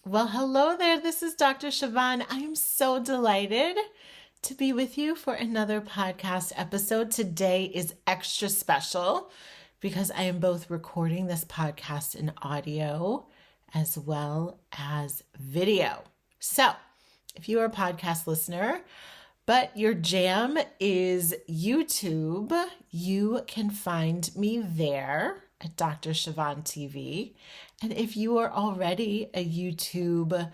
Well, hello there. This is Dr. Chavonne. I am so delighted to be with you for another podcast episode. Today is extra special because I am both recording this podcast in audio as well as video. So, if you are a podcast listener, but your jam is YouTube, you can find me there at Dr. Chavonne TV. And if you are already a YouTube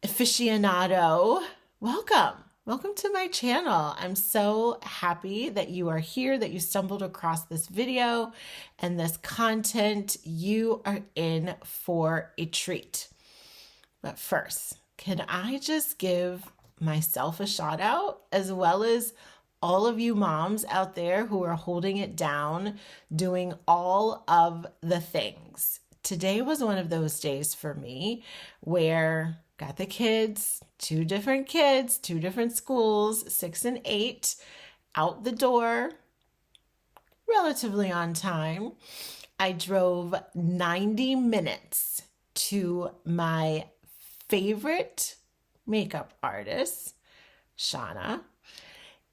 aficionado, welcome. Welcome to my channel. I'm so happy that you are here, that you stumbled across this video and this content. You are in for a treat. But first, can I just give myself a shout out as well as all of you moms out there who are holding it down, doing all of the things. Today was one of those days for me where got the kids, two different schools, 6 and 8, out the door, relatively on time. I drove 90 minutes to my favorite makeup artist, Shauna,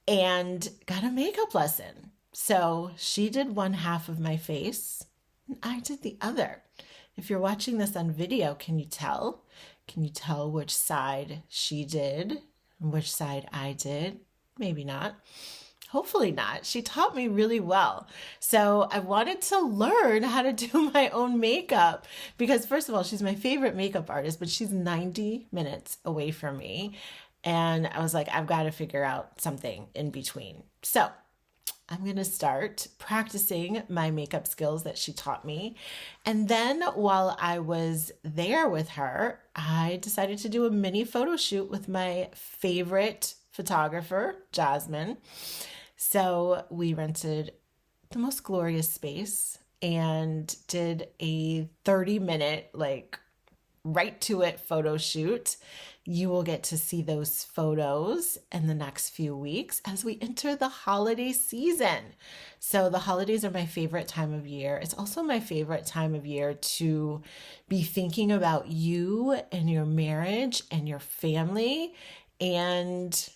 and got a makeup lesson. So she did one half of my face and I did the other. If you're watching this on video, can you tell? Can you tell which side she did and which side I did? Maybe not. Hopefully not. She taught me really well. So I wanted to learn how to do my own makeup because first of all, she's my favorite makeup artist, but she's 90 minutes away from me. And I was like, I've got to figure out something in between. So I'm going to start practicing my makeup skills that she taught me. And then while I was there with her, I decided to do a mini photo shoot with my favorite photographer, Jasmine. So we rented the most glorious space and did a 30-minute, right to it photo shoot. You will get to see those photos in the next few weeks as we enter the holiday season. So the holidays are my favorite time of year. It's also my favorite time of year to be thinking about you and your marriage and your family and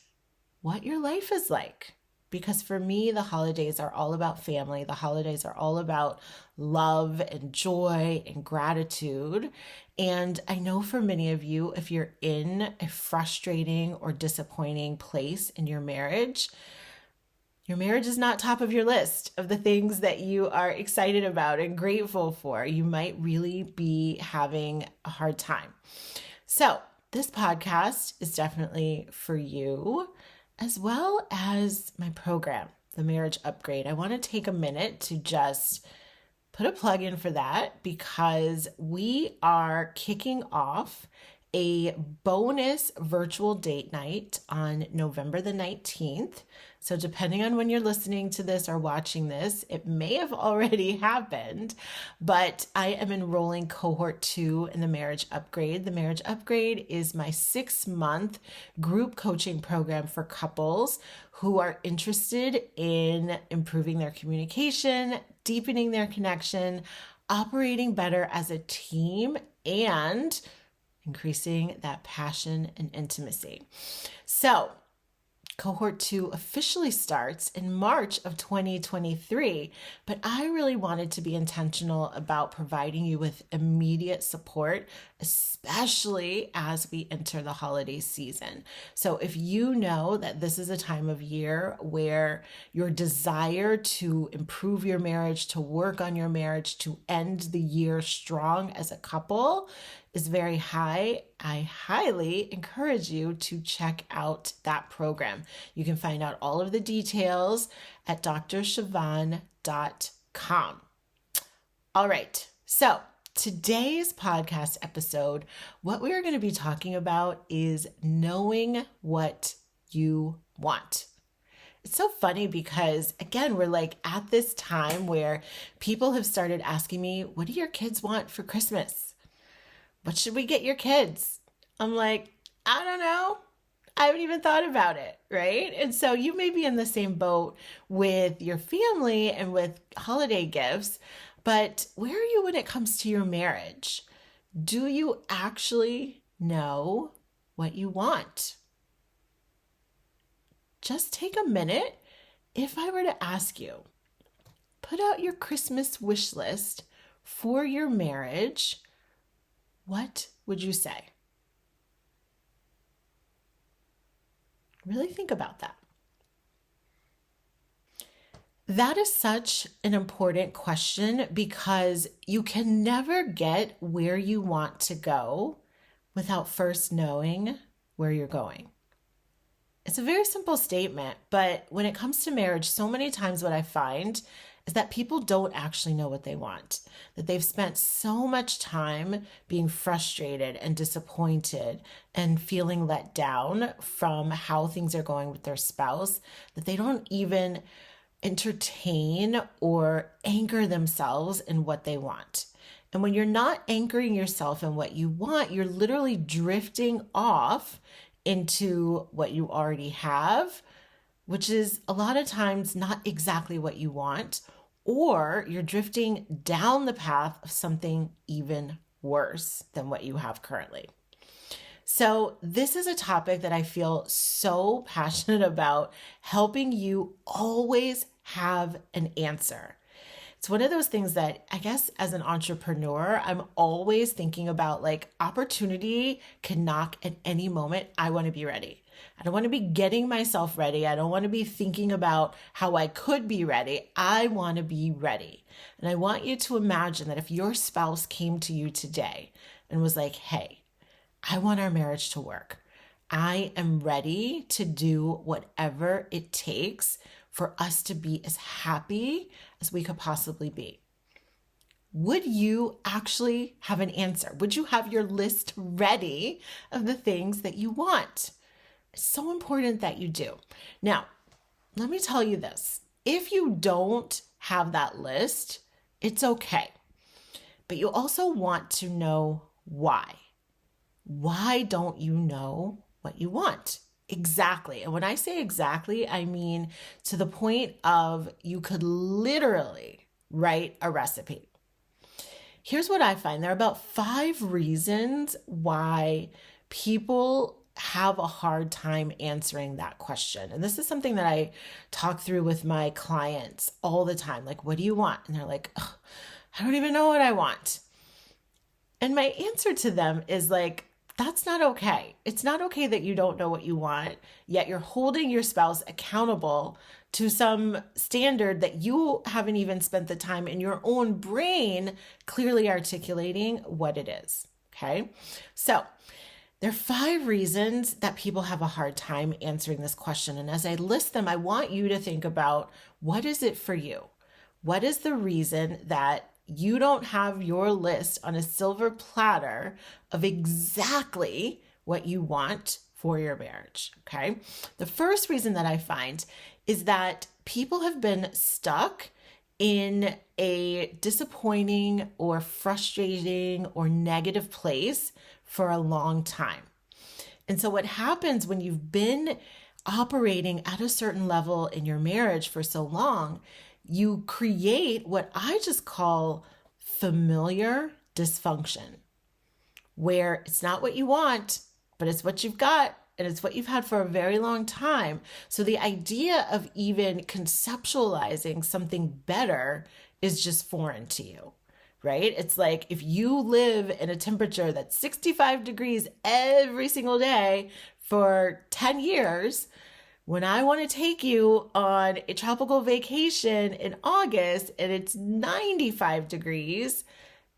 what your life is like. Because for me, the holidays are all about family. The holidays are all about love and joy and gratitude. And I know for many of you, if you're in a frustrating or disappointing place in your marriage is not top of your list of the things that you are excited about and grateful for. You might really be having a hard time. So this podcast is definitely for you, as well as my program, the Marriage Upgrade. I want to take a minute to just put a plug in for that because we are kicking off a bonus virtual date night on November the 19th. So depending on when you're listening to this or watching this, it may have already happened, but I am enrolling cohort 2 in the Marriage Upgrade. The Marriage Upgrade is my 6-month group coaching program for couples who are interested in improving their communication, deepening their connection, operating better as a team, and increasing that passion and intimacy. So, Cohort 2 officially starts in March of 2023, but I really wanted to be intentional about providing you with immediate support, especially as we enter the holiday season. So if you know that this is a time of year where your desire to improve your marriage, to work on your marriage, to end the year strong as a couple is very high, I highly encourage you to check out that program. You can find out all of the details at drchavonne.com. All right, so today's podcast episode, what we are going to be talking about is knowing what you want. It's so funny because, again, we're at this time where people have started asking me, what do your kids want for Christmas? What should we get your kids? I'm like, I don't know. I haven't even thought about it, right? And so you may be in the same boat with your family and with holiday gifts, but where are you when it comes to your marriage? Do you actually know what you want? Just take a minute. If I were to ask you, put out your Christmas wish list for your marriage, what would you say? Really think about that. That is such an important question because you can never get where you want to go without first knowing where you're going. It's a very simple statement, but when it comes to marriage, so many times what I find is that people don't actually know what they want, that they've spent so much time being frustrated and disappointed and feeling let down from how things are going with their spouse, that they don't even entertain or anchor themselves in what they want. And when you're not anchoring yourself in what you want, you're literally drifting off into what you already have, which is a lot of times not exactly what you want, or you're drifting down the path of something even worse than what you have currently. So this is a topic that I feel so passionate about, helping you always have an answer. It's one of those things that I guess as an entrepreneur, I'm always thinking about, like, opportunity can knock at any moment. I want to be ready. I don't want to be getting myself ready. I don't want to be thinking about how I could be ready. I want to be ready. And I want you to imagine that if your spouse came to you today and was like, hey, I want our marriage to work. I am ready to do whatever it takes for us to be as happy as we could possibly be. Would you actually have an answer? Would you have your list ready of the things that you want? It's so important that you do. Now, let me tell you this. If you don't have that list, it's okay. But you also want to know why. Why don't you know what you want? Exactly. And when I say exactly, I mean to the point of you could literally write a recipe. Here's what I find. There are about 5 reasons why people have a hard time answering that question. And this is something that I talk through with my clients all the time. Like, what do you want? And they're like, I don't even know what I want. And my answer to them is like, that's not okay. It's not okay that you don't know what you want, yet you're holding your spouse accountable to some standard that you haven't even spent the time in your own brain clearly articulating what it is. Okay. So there are 5 reasons that people have a hard time answering this question. And as I list them, I want you to think about, what is it for you? What is the reason that you don't have your list on a silver platter of exactly what you want for your marriage? Okay. The first reason that I find is that people have been stuck in a disappointing or frustrating or negative place for a long time. And so what happens when you've been operating at a certain level in your marriage for so long, you create what I just call familiar dysfunction, where it's not what you want, but it's what you've got, and it's what you've had for a very long time. So the idea of even conceptualizing something better is just foreign to you, right? It's like if you live in a temperature that's 65 degrees every single day for 10 years, when I want to take you on a tropical vacation in August and it's 95 degrees,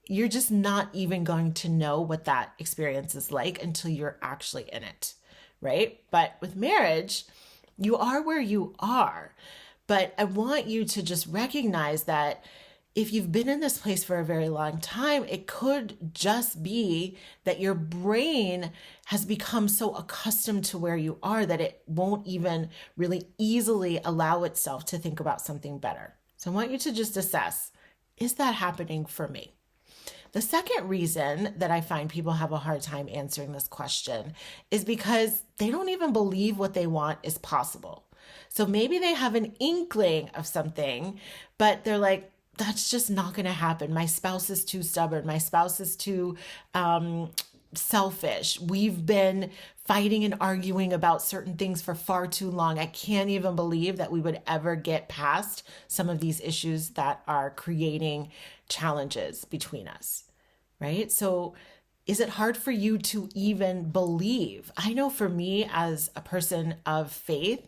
you're just not even going to know what that experience is like until you're actually in it, right? But with marriage, you are where you are. But I want you to just recognize that if you've been in this place for a very long time, it could just be that your brain has become so accustomed to where you are that it won't even really easily allow itself to think about something better. So I want you to just assess, is that happening for me? The second reason that I find people have a hard time answering this question is because they don't even believe what they want is possible. So maybe they have an inkling of something, but they're like, that's just not going to happen. My spouse is too stubborn. My spouse is too selfish. We've been fighting and arguing about certain things for far too long. I can't even believe that we would ever get past some of these issues that are creating challenges between us, right? So is it hard for you to even believe? I know for me as a person of faith,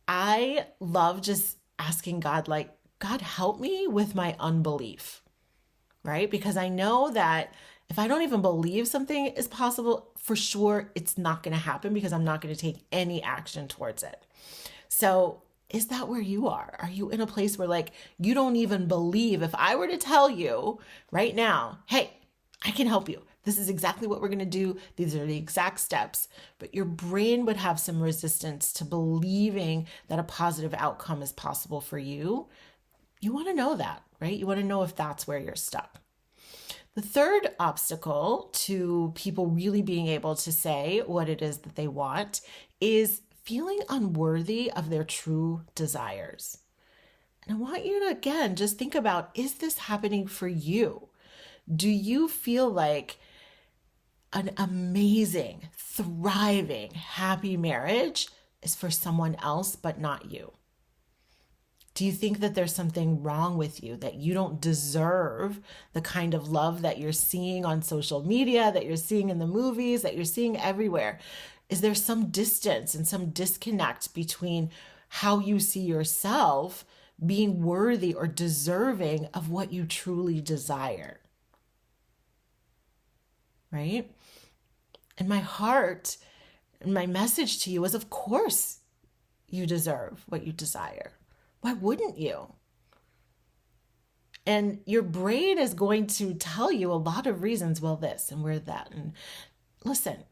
I love just asking God, like, God, help me with my unbelief, right? Because I know that if I don't even believe something is possible, for sure it's not going to happen because I'm not going to take any action towards it. So is that where you are? Are you in a place where like you don't even believe? If I were to tell you right now, hey, I can help you. This is exactly what we're going to do. These are the exact steps. But your brain would have some resistance to believing that a positive outcome is possible for you. You want to know that, right? You want to know if that's where you're stuck. The third obstacle to people really being able to say what it is that they want is feeling unworthy of their true desires. And I want you to, again, just think about, is this happening for you? Do you feel like an amazing, thriving, happy marriage is for someone else, but not you? Do you think that there's something wrong with you, that you don't deserve the kind of love that you're seeing on social media, that you're seeing in the movies, that you're seeing everywhere? Is there some distance and some disconnect between how you see yourself being worthy or deserving of what you truly desire? Right? And my heart and my message to you is, of course, you deserve what you desire. Why wouldn't you? And your brain is going to tell you a lot of reasons, well, this and we're that. And listen,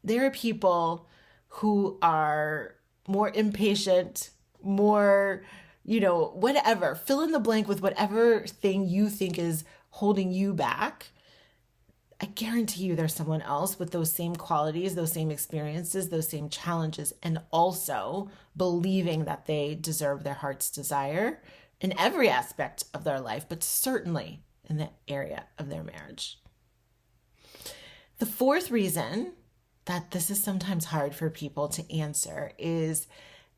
there are people who are more impatient, more, whatever, fill in the blank with whatever thing you think is holding you back. I guarantee you there's someone else with those same qualities, those same experiences, those same challenges, and also believing that they deserve their heart's desire in every aspect of their life, but certainly in the area of their marriage. The fourth reason that this is sometimes hard for people to answer is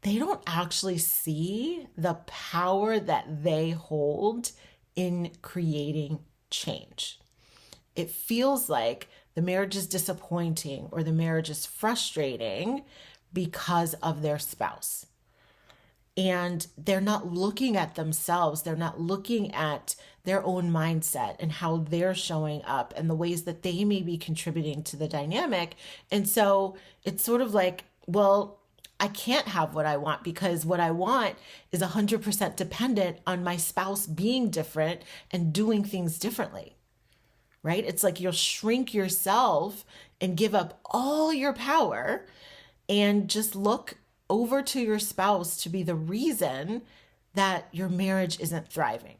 they don't actually see the power that they hold in creating change. It feels like the marriage is disappointing or the marriage is frustrating because of their spouse. And they're not looking at themselves. They're not looking at their own mindset and how they're showing up and the ways that they may be contributing to the dynamic. And so it's sort of like, well, I can't have what I want because what I want is 100% dependent on my spouse being different and doing things differently. Right? It's like you'll shrink yourself and give up all your power and just look over to your spouse to be the reason that your marriage isn't thriving.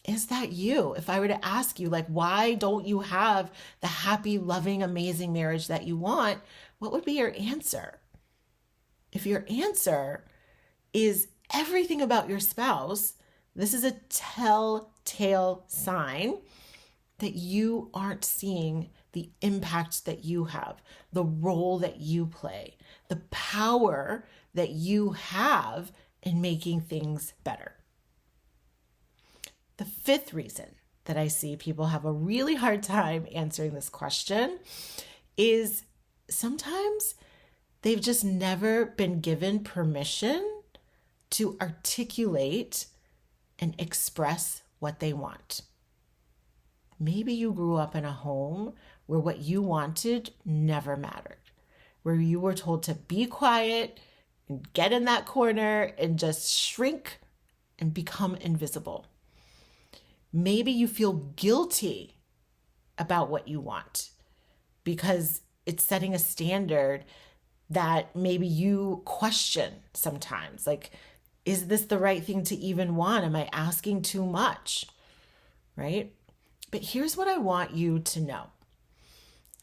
Is that you? If I were to ask you, like, why don't you have the happy, loving, amazing marriage that you want? What would be your answer? If your answer is everything about your spouse, this is a telltale sign that you aren't seeing the impact that you have, the role that you play, the power that you have in making things better. The fifth reason that I see people have a really hard time answering this question is sometimes they've just never been given permission to articulate and express what they want. Maybe you grew up in a home where what you wanted never mattered, where you were told to be quiet and get in that corner and just shrink and become invisible. Maybe you feel guilty about what you want because it's setting a standard that maybe you question sometimes. Like, is this the right thing to even want? Am I asking too much? Right? But here's what I want you to know.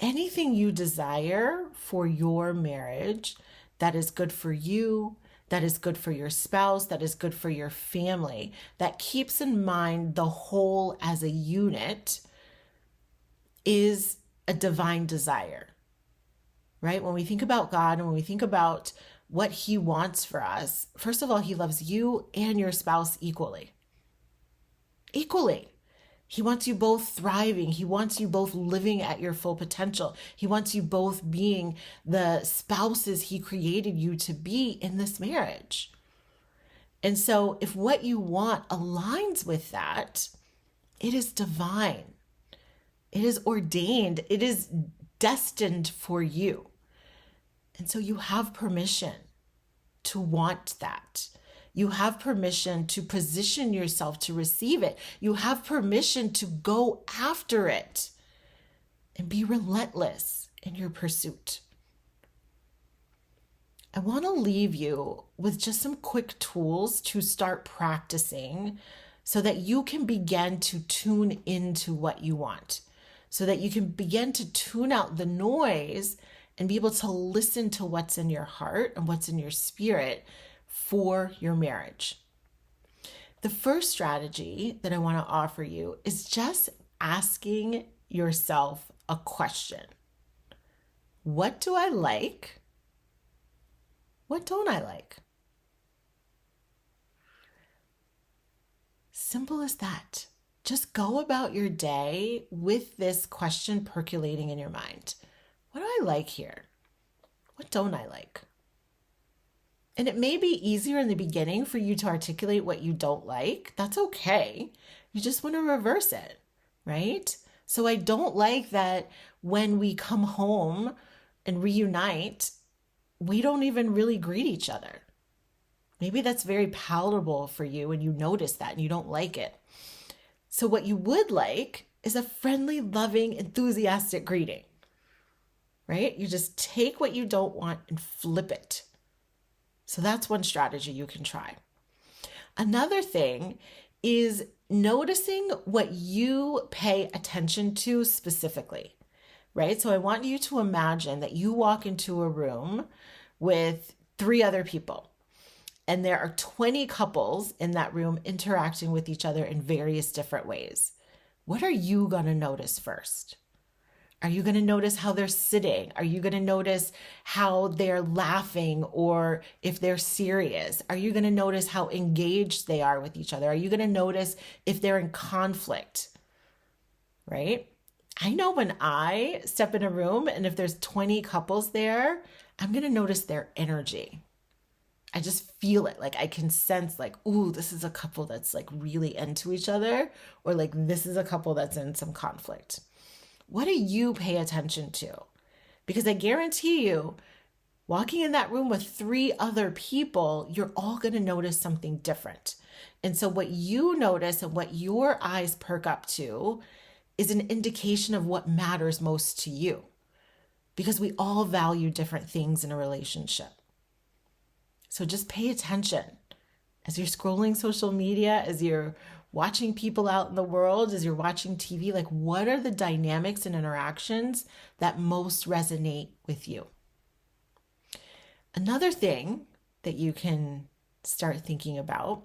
Anything you desire for your marriage that is good for you, that is good for your spouse, that is good for your family, that keeps in mind the whole as a unit, is a divine desire, right? When we think about God and when we think about what he wants for us, first of all, he loves you and your spouse equally. Equally. He wants you both thriving. He wants you both living at your full potential. He wants you both being the spouses he created you to be in this marriage. And so if what you want aligns with that, it is divine. It is ordained. It is destined for you. And so you have permission to want that. You have permission to position yourself to receive it. You have permission to go after it and be relentless in your pursuit. I want to leave you with just some quick tools to start practicing so that you can begin to tune into what you want, so that you can begin to tune out the noise and be able to listen to what's in your heart and what's in your spirit for your marriage. The first strategy that I want to offer you is just asking yourself a question. What do I like? What don't I like? Simple as that. Just go about your day with this question percolating in your mind. What do I like here? What don't I like? And it may be easier in the beginning for you to articulate what you don't like. That's okay. You just want to reverse it, right? So I don't like that when we come home and reunite, we don't even really greet each other. Maybe that's very palatable for you and you notice that and you don't like it. So what you would like is a friendly, loving, enthusiastic greeting, right? You just take what you don't want and flip it. So that's one strategy you can try. Another thing is noticing what you pay attention to specifically, right? So I want you to imagine that you walk into a room with 3 other people, and there are 20 couples in that room interacting with each other in various different ways. What are you going to notice first? Are you going to notice how they're sitting? Are you going to notice how they're laughing or if they're serious? Are you going to notice how engaged they are with each other? Are you going to notice if they're in conflict? Right? I know when I step in a room and if there's 20 couples there, I'm going to notice their energy. I just feel it. Like I can sense like, ooh, this is a couple that's like really into each other, or like this is a couple that's in some conflict. What do you pay attention to? Because I guarantee you, walking in that room with 3 other people, you're all going to notice something different. And so what you notice and what your eyes perk up to is an indication of what matters most to you. Because we all value different things in a relationship. So just pay attention. As you're scrolling social media, as you're watching people out in the world, as you're watching TV, like what are the dynamics and interactions that most resonate with you? Another thing that you can start thinking about,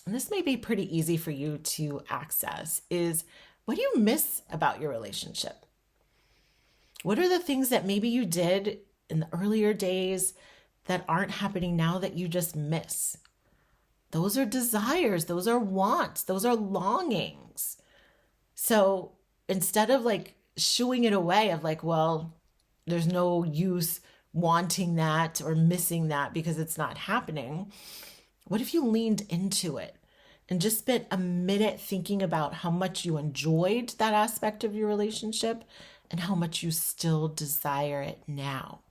and this may be pretty easy for you to access, is what do you miss about your relationship? What are the things that maybe you did in the earlier days that aren't happening now that you just miss? Those are desires, those are wants, those are longings. So instead of like shooing it away of like, well, there's no use wanting that or missing that because it's not happening, what if you leaned into it and just spent a minute thinking about how much you enjoyed that aspect of your relationship and how much you still desire it now?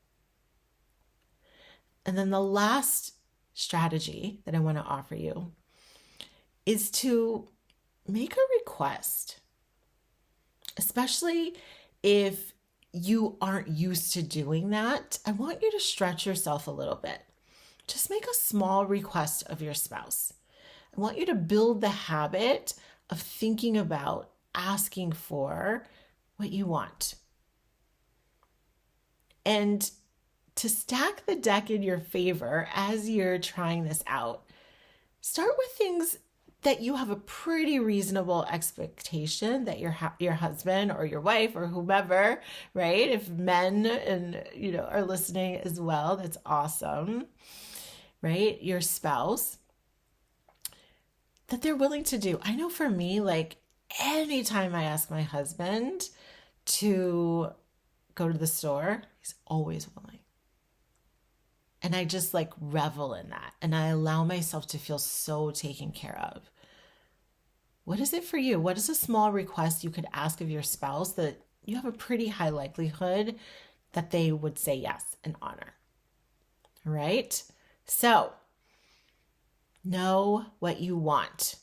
And then the last strategy that I want to offer you is to make a request, especially if you aren't used to doing that. I want you to stretch yourself a little bit. Just make a small request of your spouse. I want you to build the habit of thinking about asking for what you want. And to stack the deck in your favor as you're trying this out, start with things that you have a pretty reasonable expectation that your husband or your wife or whomever, right? If men and are listening as well, that's awesome, right? Your spouse, that they're willing to do. I know for me, like anytime I ask my husband to go to the store, he's always willing. And I just like revel in that. And I allow myself to feel so taken care of. What is it for you? What is a small request you could ask of your spouse that you have a pretty high likelihood that they would say yes and honor? All right? So, know what you want.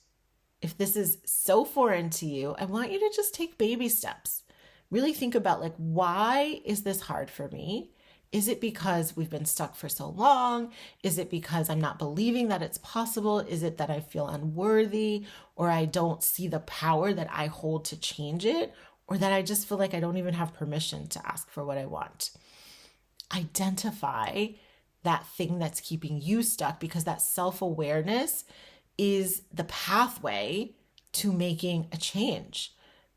If this is so foreign to you, I want you to just take baby steps. Really think about like, why is this hard for me? Is it because we've been stuck for so long? Is it because I'm not believing that it's possible? Is it that I feel unworthy or I don't see the power that I hold to change it? Or that I just feel like I don't even have permission to ask for what I want? Identify that thing that's keeping you stuck, because that self-awareness is the pathway to making a change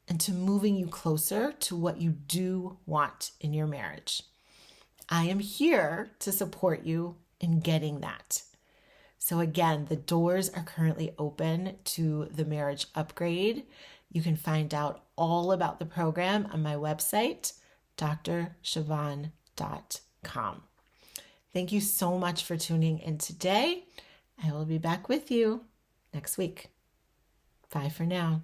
and to moving you closer to what you do want in your marriage. I am here to support you in getting that. So again, the doors are currently open to the marriage upgrade. You can find out all about the program on my website, drchavonne.com. Thank you so much for tuning in today. I will be back with you next week. Bye for now.